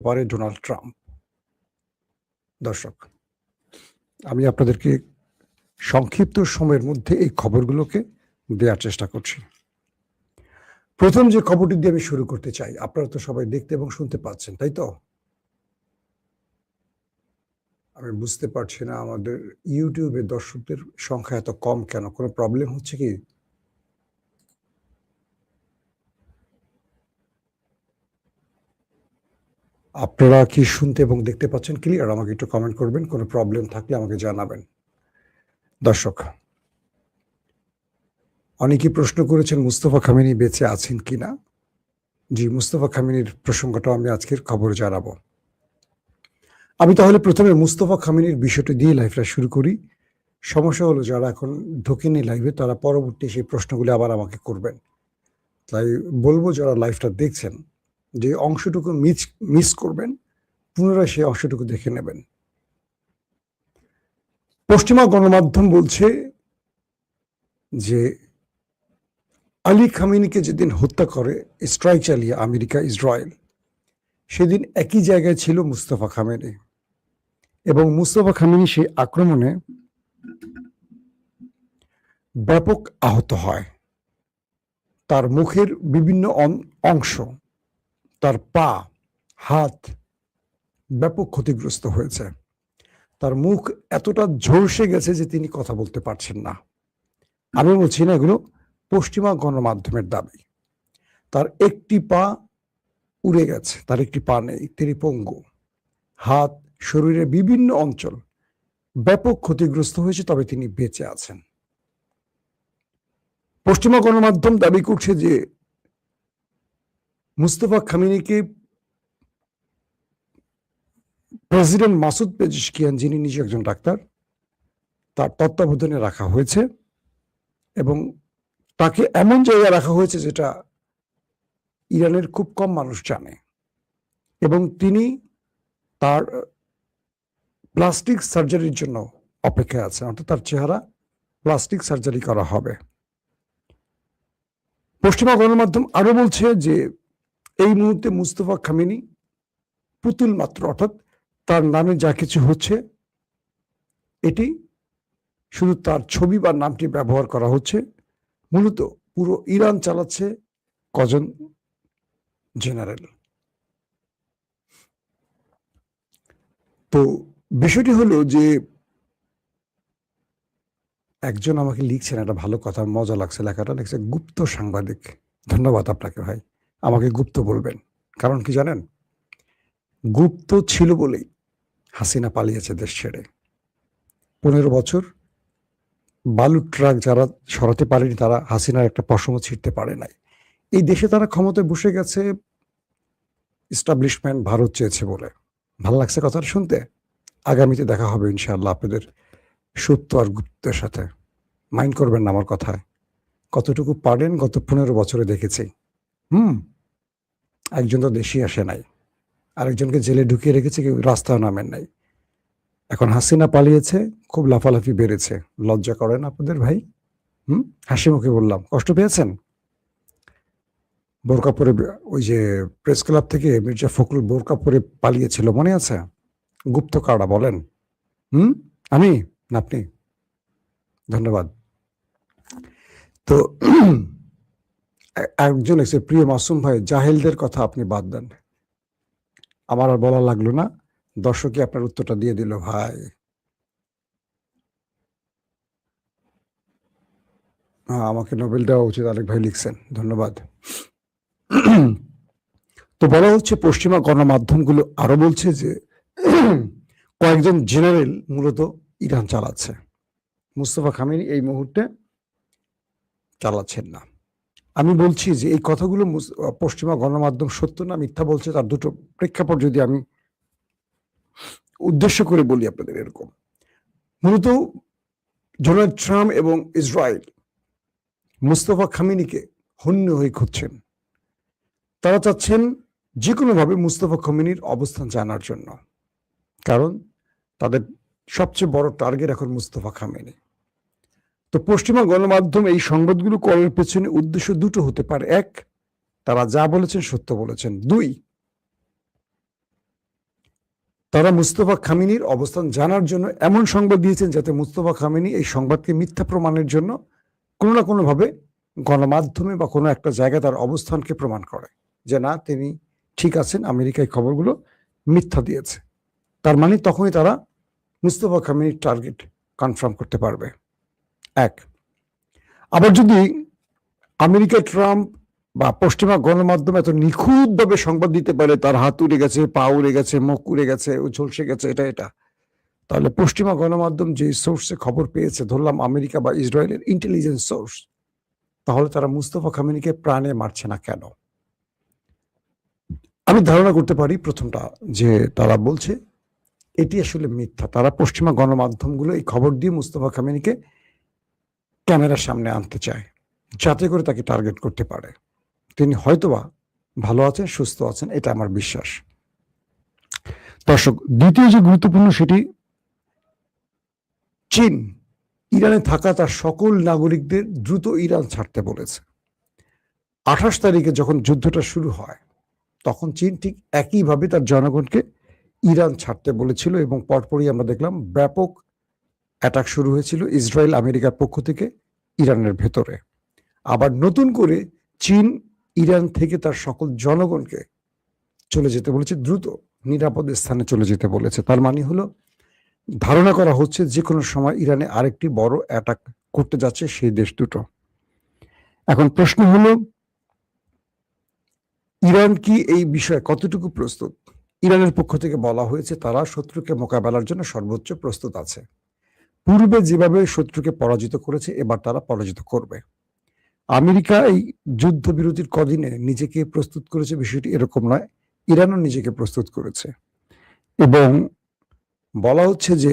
পারে Donald Trump. দর্শক, আমি আপনাদেরকে সংক্ষিপ্ত সময়ের মধ্যে এই খবরগুলোকে দেওয়ার চেষ্টা করছি। প্রথম যে খবরটি দিয়ে আমি শুরু করতে চাই, আপনারা তো সবাই দেখতে এবং শুনতে পাচ্ছেন, তাই তো? আমি বুঝতে পারছি না আমাদের ইউটিউবে দর্শকদের সংখ্যা এত কম কেন? কোনো প্রবলেম হচ্ছে কি? আপনারা কি শুনতে এবং দেখতে পাচ্ছেন ক্লিয়ার? আমাকে একটু কমেন্ট করবেন, কোনো প্রবলেম থাকলে আমাকে জানাবেন। দর্শক, অনেকেই প্রশ্ন করেছেন মুস্তফা খামেনি বেঁচে আছেন কিনা। জি, মুস্তফা খামেনির প্রসঙ্গটা আমি আজকের খবরে জানাবো। আমি তাহলে প্রথমে মুস্তফা খামেনির বিষয়টি দিয়ে লাইভটা শুরু করি। সমস্যা হলো যারা এখন ঢোকেনি লাইভে তারা পরবর্তী সেই প্রশ্নগুলি আবার আমাকে করবেন। তাই বলবো যারা লাইভটা দেখছেন যে অংশটুকু মিস করবেন, পুনরায় সেই অংশটুকু দেখে নেবেন। পশ্চিমা গণমাধ্যম বলছে যে আলী খামেনিকে যেদিন হত্যা করে স্ট্রাইক চালিয়ে আমেরিকা ইসরায়েল, সেদিন একই জায়গায় ছিল মুস্তফা খামেনি এবং মুস্তফা খামেনি সেই আক্রমণে ব্যাপক আহত হয়। তার মুখের বিভিন্ন অংশ, তার পা, হাত ব্যাপক ক্ষতিগ্রস্ত হয়েছে। তার মুখ এতটা ঝলসে গেছে যে তিনি কথা বলতে পারছেন না। আমি বলছি না, এগুলো পশ্চিমা গণমাধ্যমের দাবি। তার একটি পা উড়ে গেছে, তার একটি পা নেই, তিনি পঙ্গু। হাত, শরীরের বিভিন্ন অঞ্চল ব্যাপক ক্ষতিগ্রস্ত হয়েছে, তবে তিনি বেঁচে আছেন। পশ্চিমা গণমাধ্যম দাবি করছে যে মুস্তফা খামেনিকে প্রেসিডেন্ট মাসুদ পেজিশকিয়ান, যিনি নিজে একজন ডাক্তার, তার তত্ত্বাবধানে রাখা হয়েছে এবং তাকে এমন জায়গায় রাখা হয়েছে যেটা ইরানের খুব কম মানুষ জানে, এবং তিনি তার প্লাস্টিক সার্জারির জন্য অপেক্ষায় আছেন, অর্থাৎ তার চেহারা প্লাস্টিক সার্জারি করা হবে। পশ্চিমা গণমাধ্যম আরো বলছে যে এই মুহূর্তে মুস্তফা খামেনি পুতুল মাত্র, অর্থাৎ তার নামে যা কিছু হচ্ছে এটি শুধু তার ছবি বা নামটি ব্যবহার করা হচ্ছে। মূলত পুরো ইরান চালাচ্ছে কজন জেনারেল। তো বিষয়টি হলো যে একজন আমাকে লিখছেন, একটা ভালো কথা, মজা লাগছে লেখাটা, লিখছে গুপ্ত সাংবাদিক। ধন্যবাদ আপনাকে ভাই, আমাকে গুপ্ত বলবেন। কারণ কি জানেন, গুপ্ত ছিল বলেই হাসিনা পালিয়েছে দেশ ছেড়ে। 15 বছর বালুর ট্রাক যারা সরাতে পারেনি তারা হাসিনার একটা পশমও ছিঁড়তে পারে নাই। এই দেশে তারা ক্ষমতায় বসে গেছে, এস্টাবলিশমেন্ট ভারত চেয়েছে বলে। ভালো লাগছে কথাটা শুনতে। আগামীতে দেখা হবে ইনশাআল্লাহ আপনাদের সত্য আর গুপ্তের সাথে। মাইন্ড করবেন না আমার কথায়। কতটুকু পারেন গত 15 বছরে দেখেছি। একজন তো দেশই আসে নাই, আরেকজনকে জেলে ঢুকিয়ে রেখেছে, কেউ রাস্তাও নামেন নাই। এখন হাসিনা পালিয়েছে, খুব লাফালাফি বেড়েছে। লজ্জা করেন আপনাদের ভাই? হাসি মুখে বললাম, কষ্ট পেয়েছেন? বোরকা পরে ওই যে প্রেস ক্লাব থেকে মির্জা ফখরুল বোরকা পরে পালিয়েছিল, মনে আছে? গুপ্ত কারা বলেন? আমি না আপনি? ধন্যবাদ। তো একজন এসে, প্রিয় মাসুম ভাই, জাহেলদের কথা আপনি বাদ দেন, আমার আর বলা লাগলো না, দর্শকই আপনার উত্তরটা দিয়ে দিল ভাই। আমাকে নোবেল দেওয়া উচিত, আরেক ভাই লিখছেন, ধন্যবাদ। তো বলা হচ্ছে, পশ্চিমা গণমাধ্যমগুলো আরো বলছে যে কয়েকজন জেনারেল মূলত ইরান চালাচ্ছে, মুস্তফা খামেনি এই মুহূর্তে চালাচ্ছেন না। আমি বলছি যে এই কথাগুলো পশ্চিমা গণমাধ্যম সত্য না মিথ্যা বলছে, তার দুটো প্রেক্ষাপট যদি আমি উদ্দেশ্য করে বলি আপনাদের। এরকম মূলত ডোনাল্ড ট্রাম্প এবং ইসরায়েল মুস্তফা খামেনিকে হন্য হয়ে খুঁজছেন। তারা চাচ্ছেন যে কোনোভাবে মুস্তফা খামেনির অবস্থান জানার জন্য, কারণ তাদের সবচেয়ে বড় টার্গেট এখন মুস্তফা খামেনি। তো পশ্চিমা গণমাধ্যম এই সংবাদগুলো করার পেছনে উদ্দেশ্য দুটো হতে পারে। এক, তারা যা বলেছেন সত্য বলেছেন। দুই, তারা মুস্তফা খামেনির অবস্থান জানার জন্য এমন সংবাদ দিয়েছেন যাতে মুস্তফা খামেনি এই সংবাদকে মিথ্যা প্রমাণের জন্য কোনো না কোনোভাবে গণমাধ্যমে বা কোনো একটা জায়গায় তার অবস্থানকে প্রমাণ করে যে না, তিনি ঠিক আছেন, আমেরিকায় খবরগুলো মিথ্যা দিয়েছে। তার মানে তখনই তারা মুস্তফা খামেনির টার্গেট কনফার্ম করতে পারবে। এক, আবার যদি আমেরিকা ট্রাম্প বা পশ্চিমা গণমাধ্যম এত নিখুঁতভাবে সংবাদ দিতে পারে, তার হাত উড়ে গেছে, পা উড়ে গেছে, মুখ উড়ে গেছে, ঝলসে গেছে, এটা, তাহলে পশ্চিমা গণমাধ্যম যে সোর্সে খবর পেয়েছে, ধরলাম আমেরিকা বা ইসরায়েলের ইন্টেলিজেন্স সোর্স, তাহলে তারা মুস্তফা খামেনিকে প্রাণে মারছে না কেন? আমি ধারণা করতে পারি প্রথমটা, যে তারা বলছে এটি আসলে মিথ্যা। তারা পশ্চিমা গণমাধ্যমগুলো এই খবর দিয়ে মুস্তফা খামেনিকে ক্যামেরার সামনে আনতে চায়, যাতে করে তাকে টার্গেট করতে পারে। তিনি হয়তোবা ভালো আছেন, সুস্থ আছেন, এটা আমার বিশ্বাস। দর্শক, দ্বিতীয় যে গুরুত্বপূর্ণ, সেটি চীন ইরানে থাকা তার সকল নাগরিকদের দ্রুত ইরান ছাড়তে বলেছে। 28 তারিখে যখন যুদ্ধটা শুরু হয়, তখন চীন ঠিক একইভাবে তার জনগণকে ইরান ছাড়তে বলেছিল, এবং পরপরই আমরা দেখলাম ব্যাপক অ্যাটাক শুরু হয়েছিল ইসরায়েল আমেরিকার পক্ষ থেকে ইরানের ভেতরে। আবার নতুন করে চীন ইরান থেকে তার সকল জনগণকে চলে যেতে বলেছে, দ্রুত নিরাপদ স্থানে চলে যেতে বলেছে। তার মানে হলো, ধারণা করা হচ্ছে যে কোনো সময় ইরানে আরেকটি বড় অ্যাটাক করতে যাচ্ছে সেই দেশ দুটো। এখন প্রশ্ন হলো, ইরান কি এই বিষয়ে কতটুকু প্রস্তুত? ইরানের পক্ষ থেকে বলা হয়েছে তারা শত্রুকে মোকাবেলার জন্য সর্বোচ্চ প্রস্তুত আছে। পূর্বে যেভাবে শত্রুকে পরাজিত করেছে, এবার তারা পরাজিত করবে। আমেরিকা এই যুদ্ধবিরতির কদিনে নিজেকে প্রস্তুত করেছে, বিষয়টি এরকম নয়, ইরানও নিজেকে প্রস্তুত করেছে। এবং বলা হচ্ছে যে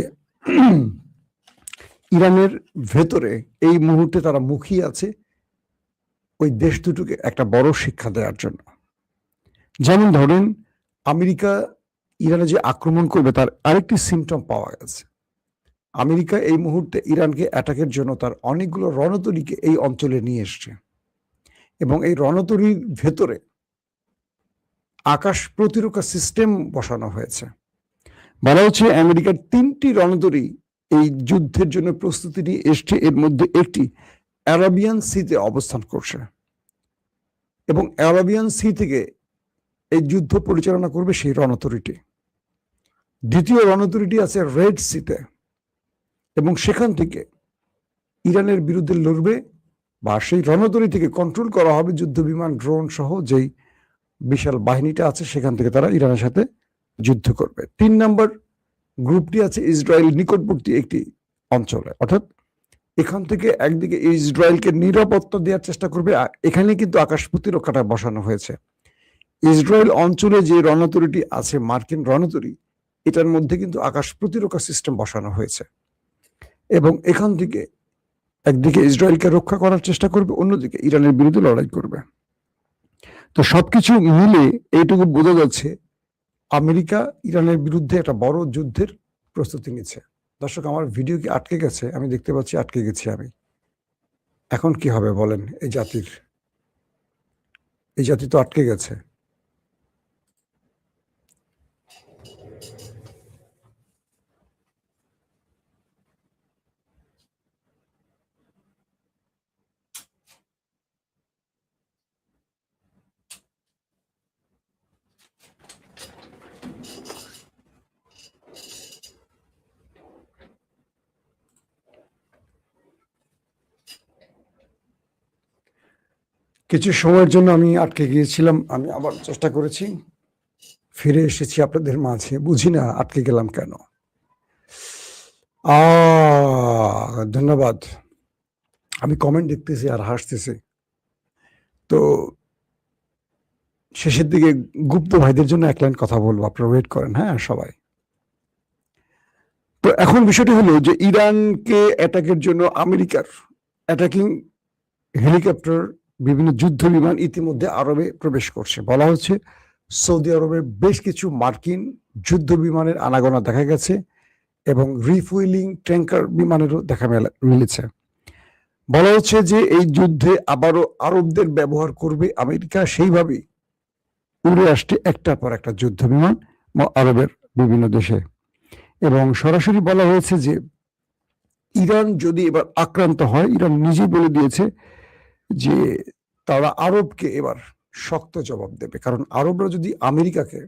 ইরানের ভেতরে এই মুহূর্তে তারা মুখিয়ে আছে ওই দেশ দুটোকে একটা বড় শিক্ষা দেওয়ার জন্য। যেমন ধরেন, আমেরিকা ইরানে যে আক্রমণ করবে, তার আরেকটি সিমটম পাওয়া গেছে। আমেরিকা এই মুহূর্তে ইরানকে অ্যাটাকের জন্য তার অনেকগুলো রণতরীকে এই অঞ্চলে নিয়ে এসছে, এবং এই রণতরীর ভেতরে আকাশ প্রতিরক্ষা সিস্টেম বসানো হয়েছে। বলা হচ্ছে আমেরিকার 3টি রণতরী এই যুদ্ধের জন্য প্রস্তুতি নিয়ে এসছে। এর মধ্যে একটি অ্যারাবিয়ান সিতে অবস্থান করছে, এবং অ্যারাবিয়ান সি থেকে এই যুদ্ধ পরিচালনা করবে সেই রণতরীটি। দ্বিতীয় রণতরীটি আছে রেড সিতে, এবং সেখান থেকে ইরানের বিরুদ্ধে লড়বে, বা সেই রণতরী থেকে কন্ট্রোল করা হবে যুদ্ধ বিমান, ড্রোন সহ যেই বিশাল বাহিনীটা আছে, সেখান থেকে তারা ইরানের সাথে যুদ্ধ করবে। 3 নম্বর গ্রুপটি আছে ইসরায়েল নিকটবর্তী একটি অঞ্চলে, অর্থাৎ এখান থেকে একদিকে ইসরায়েলকে নিরাপত্তা দেওয়ার চেষ্টা করবে। এখানে কিন্তু আকাশ প্রতিরক্ষাটা বসানো হয়েছে। ইসরায়েল অঞ্চলে যে রণতরীটি আছে, মার্কিন রণতরী, এটার মধ্যে কিন্তু আকাশ প্রতিরক্ষা সিস্টেম বসানো হয়েছে, এবং এখান থেকে একদিকে ইসরায়েলকে রক্ষা করার চেষ্টা করবে, অন্যদিকে ইরানের বিরুদ্ধে লড়াই করবে। তো সবকিছু মিলে এইটুকু বোঝা যাচ্ছে আমেরিকা ইরানের বিরুদ্ধে একটা বড় যুদ্ধের প্রস্তুতি নিচ্ছে। দর্শক, আমার ভিডিও কি আটকে গেছে? আমি দেখতে পাচ্ছি আটকে গেছি আমি। এখন কি হবে বলেন? এই জাতি তো আটকে গেছে। কিছু সময়ের জন্য আমি আটকে গিয়েছিলাম, আমি আবার চেষ্টা করেছি, ফিরে এসেছি আপনাদের মাঝে। বুঝি না আটকে গেলাম কেন। ধন্যবাদ। আমি কমেন্ট দেখতেছি আর হাসতেছি। তো শেষের দিকে গুপ্ত ভাইদের জন্য এক লাইন কথা বলবো, আপনারা ওয়েট করেন। হ্যাঁ সবাই। তো এখন বিষয়টি হলো যে ইরানকে অ্যাটাকের জন্য আমেরিকার অ্যাটাকিং হেলিকপ্টার, বিভিন্ন যুদ্ধ বিমান ইতিমধ্যে আরবে প্রবেশ করছে। বলা হচ্ছে সৌদি আরবের বেশ কিছু মার্কিন যুদ্ধ বিমানের আনাগোনা দেখা গেছে, এবং রিফুয়েলিং ট্যাঙ্কার বিমানেরও দেখা মিলেছে। বলা হচ্ছে যে এই যুদ্ধে আবারও আরবদের ব্যবহার করবে আমেরিকা, সেইভাবেই উড়ে আসছে একটার পর একটা যুদ্ধ বিমান আরবের বিভিন্ন দেশে, এবং সরাসরি বলা হয়েছে যে ইরান যদি এবার আক্রান্ত হয়, ইরান নিজেই বলে দিয়েছে যে তারা আরবকে এবার শক্ত জবাব দেবে, কারণ আরবরা যদি আমেরিকাকে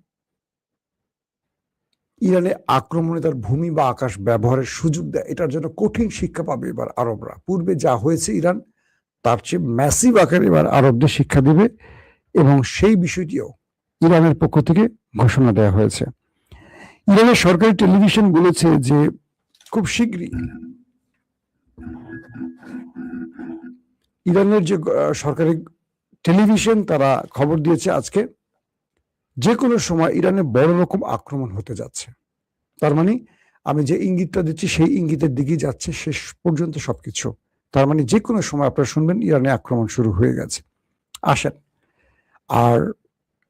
ইরানে আক্রমণে তার ভূমি বা আকাশ ব্যবহারের সুযোগ দেয়, এটার জন্য কঠিন শিক্ষা পাবে এবার আরবরা। পূর্বে যা হয়েছে ইরান, তার চেয়ে ম্যাসিভ আকারে এবার আরবদের শিক্ষা দেবে, এবং সেই বিষয়টিও ইরানের পক্ষ থেকে ঘোষণা দেওয়া হয়েছে। ইরানের সরকারি টেলিভিশন বলেছে যে খুব শীঘ্রই ইরানের যে সরকারি টেলিভিশন, তারা খবর দিয়েছে আজকে যে কোনো সময় ইরানে বড় রকম আক্রমণ হতে যাচ্ছে। তার মানে আমি যে ইঙ্গিতটা দিচ্ছি সেই ইঙ্গিতের দিকেই যাচ্ছে শেষ পর্যন্ত সবকিছু। তার মানে যে কোনো সময় আপনারা শুনবেন ইরানে আক্রমণ শুরু হয়ে গেছে। আসেন, আর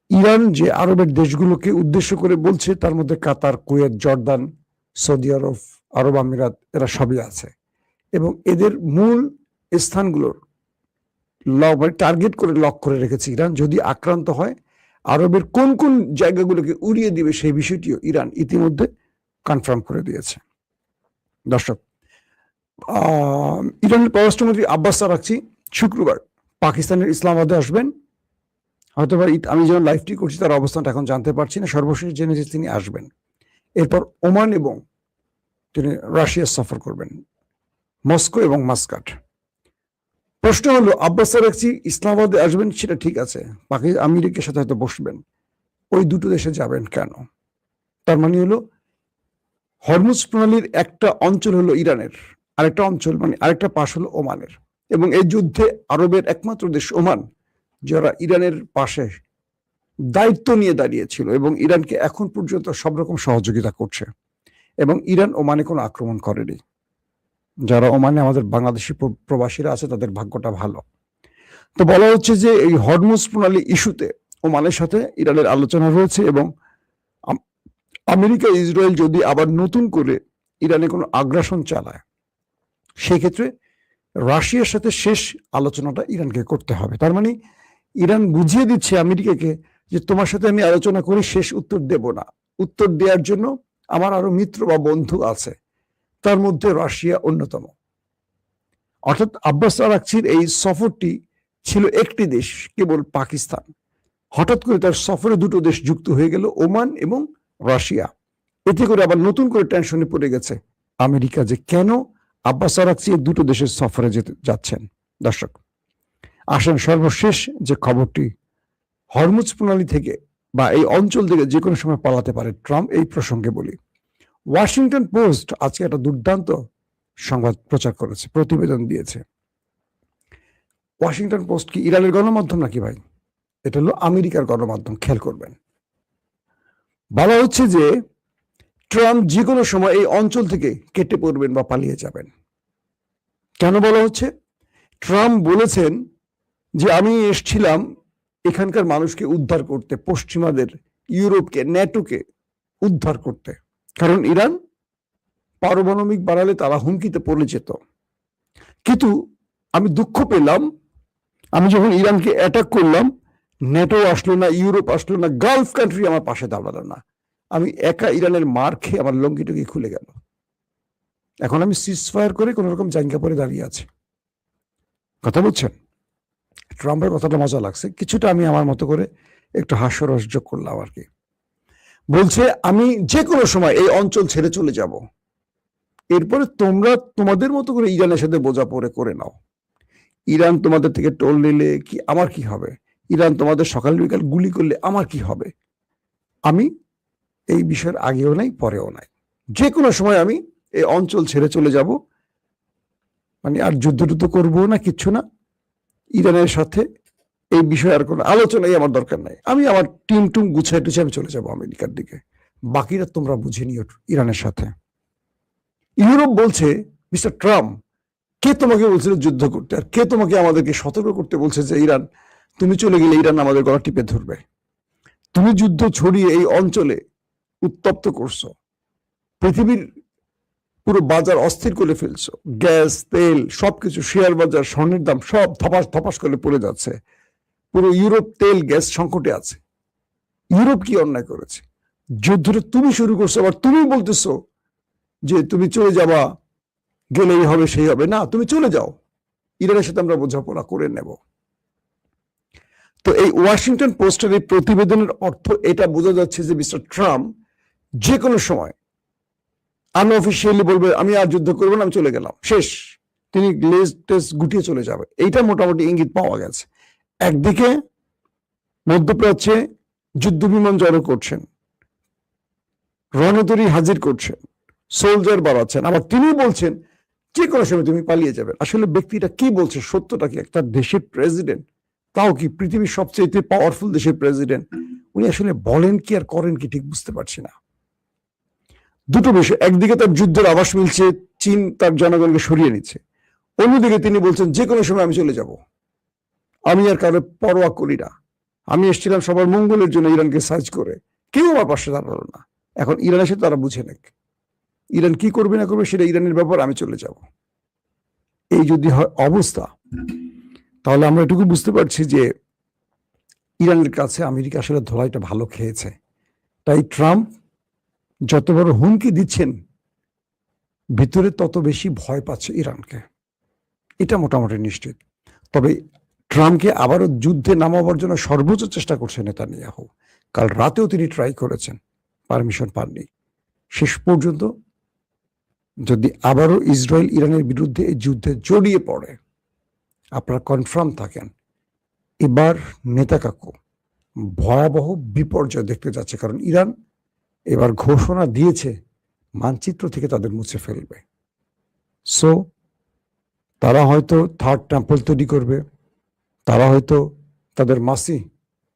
ইরান যে আরবের দেশগুলোকে উদ্দেশ্য করে বলছে, তার মধ্যে কাতার, কুয়েত, জর্দান, সৌদি আরব, আরব আমিরাত, এরা সবই আছে, এবং এদের মূল স্থানগুলোর টার্গেট করে লক করে রেখেছে ইরান। যদি আক্রান্ত হয়, আরবের কোন কোন জায়গাগুলোকে উড়িয়ে দিবে সেই বিষয়টিও ইরান ইতিমধ্যে কনফার্ম করে দিয়েছে। দর্শক, ইরানের পররাষ্ট্রমন্ত্রী আব্বাস আরাকচি শুক্রবার পাকিস্তানের ইসলামাবাদে আসবেন। হয়তোবা আমি যখন লাইভটি করছি তার অবস্থানটা এখন জানতে পারছি না, সর্বশেষ জেনেছি তিনি আসবেন। এরপর ওমান এবং তিনি রাশিয়া সফর করবেন, মস্কো এবং মাস্কাট। প্রশ্ন হলো, আব্বাস আরাকচি ইসলামাবাদে আসবেন সেটা ঠিক আছে, আমেরিকার সাথে হয়তো বসবেন, ওই দুটো দেশে যাবেন কেন? তার মানে হলো হরমুজ প্রণালীর একটা অঞ্চল হলো ইরানের, আরেকটা অঞ্চল মানে আরেকটা পাশ হলো ওমানের, এবং এই যুদ্ধে আরবের একমাত্র দেশ ওমান যারা ইরানের পাশে দায়িত্ব নিয়ে দাঁড়িয়েছিল এবং ইরানকে এখন পর্যন্ত সব রকম সহযোগিতা করছে, এবং ইরান ওমানে কোনো আক্রমণ করেনি। যারা ওমানে আমাদের বাংলাদেশি প্রবাসীরা আছে তাদের ভাগ্যটা ভালো। তো বলা হচ্ছে যে এই হরমুজ প্রণালী ইস্যুতে ওমানের সাথে ইরানের আলোচনা রয়েছে, এবং আমেরিকা ইসরায়েল যদি আবার নতুন করে ইরানে কোনো আগ্রাসন চালায়, সেক্ষেত্রে রাশিয়ার সাথে শেষ আলোচনাটা ইরানকে করতে হবে। তার মানে ইরান বুঝিয়ে দিচ্ছে আমেরিকাকে যে তোমার সাথে আমি আলোচনা করি, শেষ উত্তর দেব না। উত্তর দেওয়ার জন্য আমার আরো মিত্র বা বন্ধু আছে, তার মধ্যে রাশিয়া অন্যতম। অর্থাৎ আব্বাস আরাকচির এই সফরটি ছিল একটি দেশ, কেবল পাকিস্তান। হঠাৎ করে তার সফরে দুটো দেশ যুক্ত হয়ে গেল, ওমান এবং রাশিয়া। এতে করে আবার নতুন করে টেনশনে পড়ে গেছে আমেরিকা যে কেন আব্বাস আরাকচি এই দুটো দেশের সফরে যাচ্ছেন। দর্শক, আসেন সর্বশেষ যে খবরটি, হরমুজ প্রণালী থেকে বা এই অঞ্চল থেকে যে কোনো সময় পালাতে পারে ট্রাম্প, এই প্রসঙ্গে বলি। ওয়াশিংটন পোস্ট আজকে একটা দুর্দান্ত সংবাদ প্রচার করেছে, প্রতিবেদন দিয়েছে। ওয়াশিংটন পোস্ট কি ইরানের গণমাধ্যম নাকি ভাই? এটা হলো আমেরিকার গণমাধ্যম, খেয়াল করবেন। বলা হচ্ছে যে ট্রাম্প যে কোনো সময় এই অঞ্চল থেকে কেটে পড়বেন বা পালিয়ে যাবেন। কেন বলা হচ্ছে? ট্রাম্প বলেছেন যে আমি এসেছিলাম এখানকার মানুষকে উদ্ধার করতে, পশ্চিমাদের, ইউরোপকে, ন্যাটোকে উদ্ধার করতে, কারণ ইরান পারমাণবিক বাড়ালে তারা হুমকিতে পড়ে যেত। কিন্তু আমি দুঃখ পেলাম, আমি যখন ইরানকে অ্যাটাক করলাম, ন্যাটো আসলো না, ইউরোপ আসলো না, গালফ কান্ট্রি আমার পাশে দাঁড়ালো না, আমি একা ইরানের মার খেয়ে আমার লঙ্গিটুকি খুলে গেল। এখন আমি সিজ ফায়ার করে কোন রকম জায়গা পরে দাঁড়িয়ে আছি। কথা বলছেন? ট্রাম্পের কথাটা মজা লাগছে, কিছুটা আমি আমার মতো করে একটু হাস্যরস যোগ করলাম আর কি। বলছে আমি যে কোনো সময় এই অঞ্চল ছেড়ে চলে যাব, এরপরে তোমরা তোমাদের মতো করে ইরানের সাথে বোঝাপড়া করে নাও। ইরান তোমাদের থেকে টোল নিলে কি আমার কি হবে? ইরান তোমাদের সকাল বিকাল গুলি করলে আমার কি হবে? আমি এই বিষয়ের আগেও নাই পরেও নাই, যে কোনো সময় আমি এই অঞ্চল ছেড়ে চলে যাব, মানে আর যুদ্ধ টুদ্ধ করবো না, কিচ্ছু না। ইরানের সাথে এই বিষয়ে আর কোনো আলোচনাই আমার দরকার নাই। আমি আমার টিম টুম গুছাই টুছাই আমি চলে যাবো আমেরিকার দিকে, বাকিরা তোমরা বুঝে নিও ইরানের সাথে। ইউরোপ বলছে, মিস্টার ট্রাম্প, কে তোমাকে বলছিল যুদ্ধ করতে, আর কে তোমাকে আমাদেরকে সতর্ক করতে বলছে যে ইরান, তুমি চলে গেলে ইরান আমাদের গলা টিপে ধরবে? তুমি যুদ্ধ ছড়িয়ে এই অঞ্চলে উত্তপ্ত করছো, পৃথিবীর পুরো বাজার অস্থির করে ফেলছো, গ্যাস, তেল, সবকিছু, শেয়ার বাজার, স্বর্ণের দাম সব ধপাস ধপাস করে পড়ে যাচ্ছে। পুরো ইউরোপ তেল গ্যাস সংকটে আছে। ইউরোপ কি অন্যায় করেছে? যুদ্ধটা তুমি শুরু করছো, আবার তুমি বলতেছো যে তুমি চলে যাবা, গেলেই হবে সেই হবে। না, তুমি চলে যাও, ইরানের সাথে আমরা বোঝাপড়া করে নেব। তো এই ওয়াশিংটন পোস্টের এই প্রতিবেদনের অর্থ এটা বোঝা যাচ্ছে যে মিস্টার ট্রাম্প যে কোনো সময় আনঅফিসিয়ালি বলবে আমি আর যুদ্ধ করবো না, আমি চলে গেলাম, শেষ। তিনি লেজ টেস গুটিয়ে চলে যাবে, এইটা মোটামুটি ইঙ্গিত পাওয়া গেছে। একদিকে মধ্যপ্রাচ্যে যুদ্ধ বিমান জড়ো করছেন, রণতরী হাজির করছেন, সোলজার বাড়াচ্ছেন, আবার তিনি বলছেন যে কোনো সময় তুমি পালিয়ে যাবেন। আসলে ব্যক্তিটা কি বলছে, সত্যটা কি? একটা দেশের প্রেসিডেন্ট, তাও কি পৃথিবীর সবচেয়ে পাওয়ারফুল দেশের প্রেসিডেন্ট, উনি আসলে বলেন কি আর করেন কি ঠিক বুঝতে পারছি না। দুটো বিষয়, একদিকে তার যুদ্ধের আভাস মিলছে, চীন তার জনগণকে সরিয়ে নিচ্ছে, অন্যদিকে তিনি বলছেন যে কোনো সময় আমি চলে যাব, আমি আর কারো পরোয়া করি না, আমি এসেছিলাম সবার মঙ্গলের জন্য ইরানকে সার্চ করে, কেউ আমার পাশে দাঁড়ালো না, এখন ইরান এসে তারা বুঝে নেক, ইরান কি করবে না করবে সেটা ইরানের ব্যাপার, আমি চলে যাব। এই যদি হয় অবস্থা, তাহলে আমরা এটুকু বুঝতে পারছি যে ইরানের কাছে আমেরিকা আসলে ধোলাইটা ভালো খেয়েছে। তাই ট্রাম্প যত বড় হুমকি দিচ্ছেন, ভিতরে তত বেশি ভয় পাচ্ছে ইরানকে, এটা মোটামুটি নিশ্চিত। তবে ট্রাম্পকে আবারও যুদ্ধে নামাবার জন্য সর্বোচ্চ চেষ্টা করছে নেতানিয়াহু। কাল রাতেও তিনি ট্রাই করেছেন, পারমিশন পাননি। শেষ পর্যন্ত যদি আবারও ইসরায়েল ইরানের বিরুদ্ধে এই যুদ্ধে জড়িয়ে পড়ে, আপনারা কনফার্ম থাকেন এবার নেতা কাকু ভয়াবহ বিপর্যয় দেখতে যাচ্ছে, কারণ ইরান এবার ঘোষণা দিয়েছে মানচিত্র থেকে তাদের মুছে ফেলবে। সো তারা হয়তো থার্ড টেম্পল তৈরি করবে, তারা হয়তো তাদের মাসি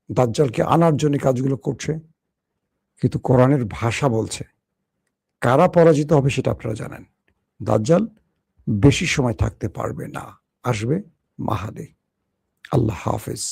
দাজ্জালকে আনার জন্য কাজগুলো করছে, কিন্তু কোরআনের ভাষা বলছে কারা পরাজিত হবে সেটা আপনারা জানেন। দাজ্জাল বেশি সময় থাকতে পারবে না, আসবে মাহাদি। আল্লাহ হাফেজ।